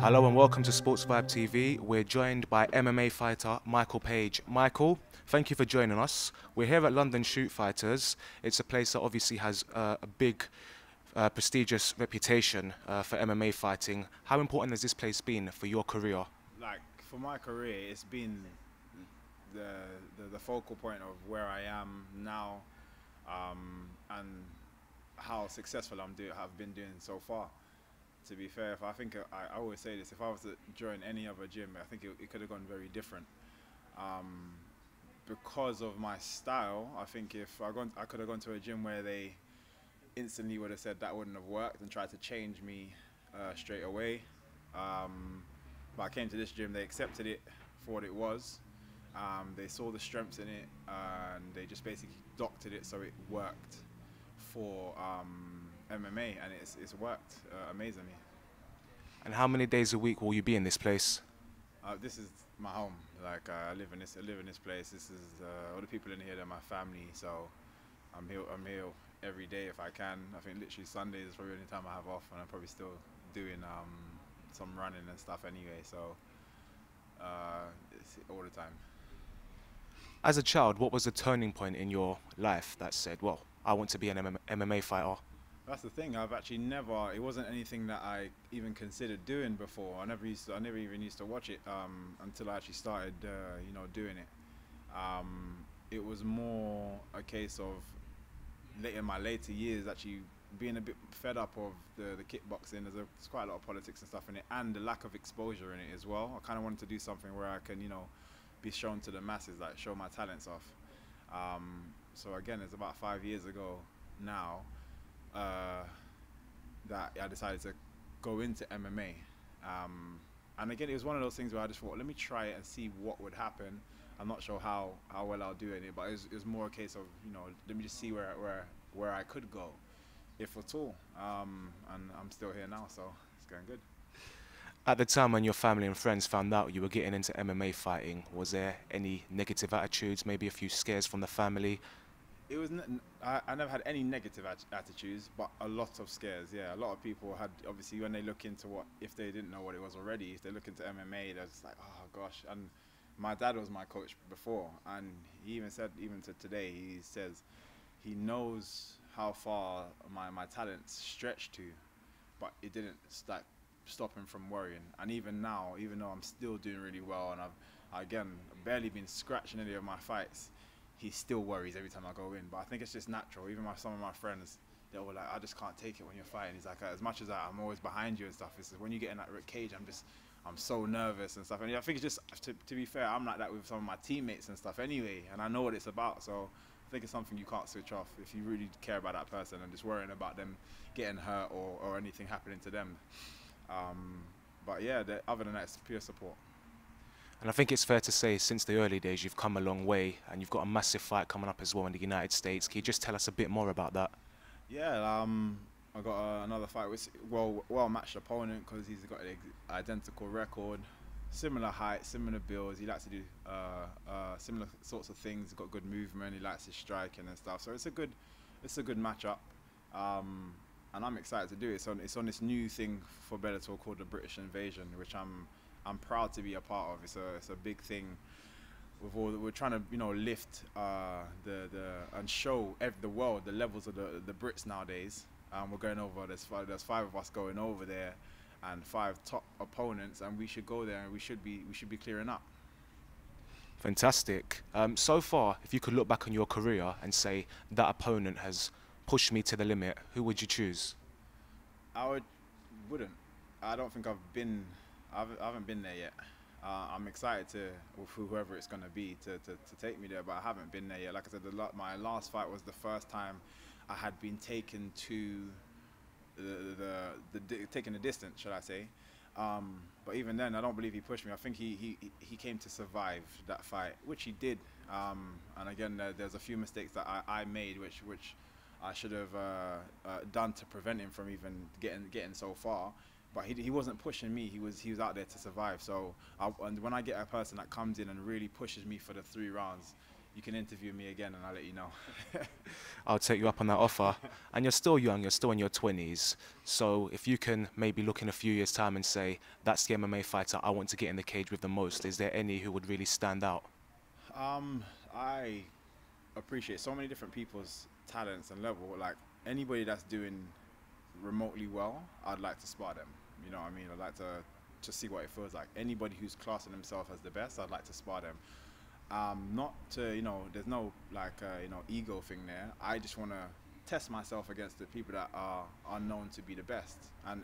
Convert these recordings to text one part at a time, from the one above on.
Hello and welcome to Sportsvibe TV. We're joined by MMA fighter Michael Page. Michael, thank you for joining us. We're here at London Shoot Fighters. It's a place that obviously has a big, prestigious reputation for MMA fighting. How important has this place been for your career? Like for my career, it's been the focal point of where I am now, and how successful have been doing so far. To be fair, if I think I always say this: if I was to join any other gym, I think it could have gone very different. Um, because of my style, I think if I could have gone to a gym where they instantly would have said that wouldn't have worked and tried to change me straight away. Um, but I came to this gym, they accepted it for what it was. They saw the strengths in it, and they just basically doctored it so it worked for MMA, and it's worked amazingly. And how many days a week will you be in this place? This is my home. Like I live in this place. This is all the people in here. They're my family. So I'm here every day if I can. I think literally Sundays is probably the only time I have off, and I'm probably still doing some running and stuff anyway. So it's all the time. As a child, what was the turning point in your life that said, well, I want to be an MMA fighter? That's the thing. I've actually never. It wasn't anything that I even considered doing before. I never even used to watch it until I actually started, doing it. It was more a case of in my later years actually being a bit fed up of the kickboxing. There's quite a lot of politics and stuff in it, and the lack of exposure in it as well. I kind of wanted to do something where I can, be shown to the masses, like show my talents off. So again, it's about 5 years ago now that I decided to go into MMA. And again, it was one of those things where I just thought, let me try it and see what would happen. I'm not sure how well I'll do in it, but it was more a case of, let me just see where I could go, if at all. And I'm still here now, so it's going good. At the time when your family and friends found out you were getting into MMA fighting, was there any negative attitudes, maybe a few scares from the family? It was. I never had any negative attitudes, but a lot of scares. Yeah, a lot of people had. Obviously, when they look into if they didn't know what it was already, if they look into MMA, they're just like, oh gosh. And my dad was my coach before, and he even said, even to today, he says he knows how far my talents stretched to, but it didn't stop him from worrying. And even now, even though I'm still doing really well, and I've again barely been scratching any of my fights, he still worries every time I go in. But I think it's just natural. Even some of my friends, they were like, I just can't take it when you're fighting. He's like, as much as I'm always behind you and stuff, it's when you get in that cage, I'm so nervous and stuff. And I think it's just, to be fair, I'm like that with some of my teammates and stuff anyway, and I know what it's about. So I think it's something you can't switch off if you really care about that person and just worrying about them getting hurt or anything happening to them. But yeah, other than that, it's pure support. And I think it's fair to say, since the early days, you've come a long way, and you've got a massive fight coming up as well in the United States. Can you just tell us a bit more about that? Yeah, I got another fight with well-matched opponent because he's got an identical record, similar height, similar builds. He likes to do similar sorts of things. He's got good movement. He likes his striking and stuff. So it's a good matchup. And I'm excited to do it. It's on this new thing for Bellator called the British Invasion, which I'm proud to be a part of. It's a big thing. We're trying to lift and show the world the levels of the Brits nowadays. We're going over. There's five of us going over there, and 5 top opponents, and we should go there and we should be clearing up. Fantastic. So far, if you could look back on your career and say that opponent has pushed me to the limit, who would you choose? Wouldn't. I don't think I haven't been there yet. I'm excited with whoever it's going to be to take me there, but I haven't been there yet. Like I said, my last fight was the first time I had been taken to taking the distance, should I say. But even then, I don't believe he pushed me. I think he came to survive that fight, which he did. And again, there's a few mistakes that I made, which I should have done to prevent him from even getting so far. But he wasn't pushing me. He was out there to survive. So and when I get a person that comes in and really pushes me for the 3 rounds, you can interview me again and I'll let you know. I'll take you up on that offer. And you're still young, you're still in your 20s. So if you can maybe look in a few years' time and say, that's the MMA fighter I want to get in the cage with the most, is there any who would really stand out? I appreciate so many different people's talents and level. Like anybody that's doing remotely well, I'd like to spar them. You know what I mean? I'd like to see what it feels like. Anybody who's classing themselves as the best, I'd like to spar them. Not to, you know, there's no like you know, ego thing there. I just want to test myself against the people that are known to be the best, and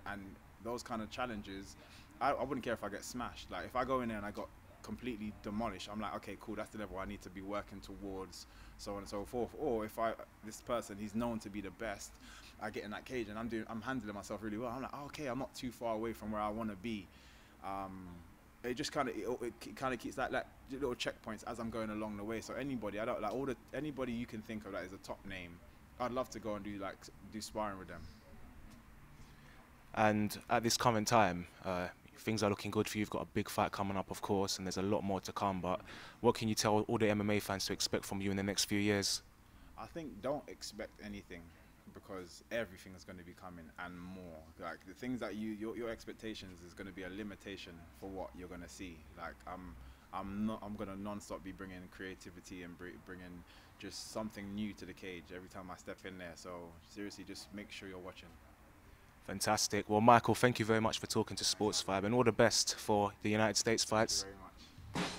those kind of challenges, I wouldn't care if I get smashed. Like if I go in there and I got completely demolished, I'm like, okay, cool, that's the level I need to be working towards, so on and so forth. Or if this person, he's known to be the best, I get in that cage and I'm handling myself really well. I'm like, oh, okay, I'm not too far away from where I want to be. It just kind of keeps that little checkpoints as I'm going along the way. So anybody, I don't like anybody you can think of that is a top name, I'd love to go and do sparring with them. And at this current time, things are looking good for you. You've got a big fight coming up, of course, and there's a lot more to come. But what can you tell all the MMA fans to expect from you in the next few years? I think don't expect anything, because everything is going to be coming and more. Like the things that your expectations is going to be a limitation for what you're going to see. Like I'm going to non-stop be bringing creativity and bringing just something new to the cage every time I step in there. So seriously, just make sure you're watching. Fantastic. Well, Michael, thank you very much for talking to Sportsvibe, and all the best for the United States fights. Thank you very much.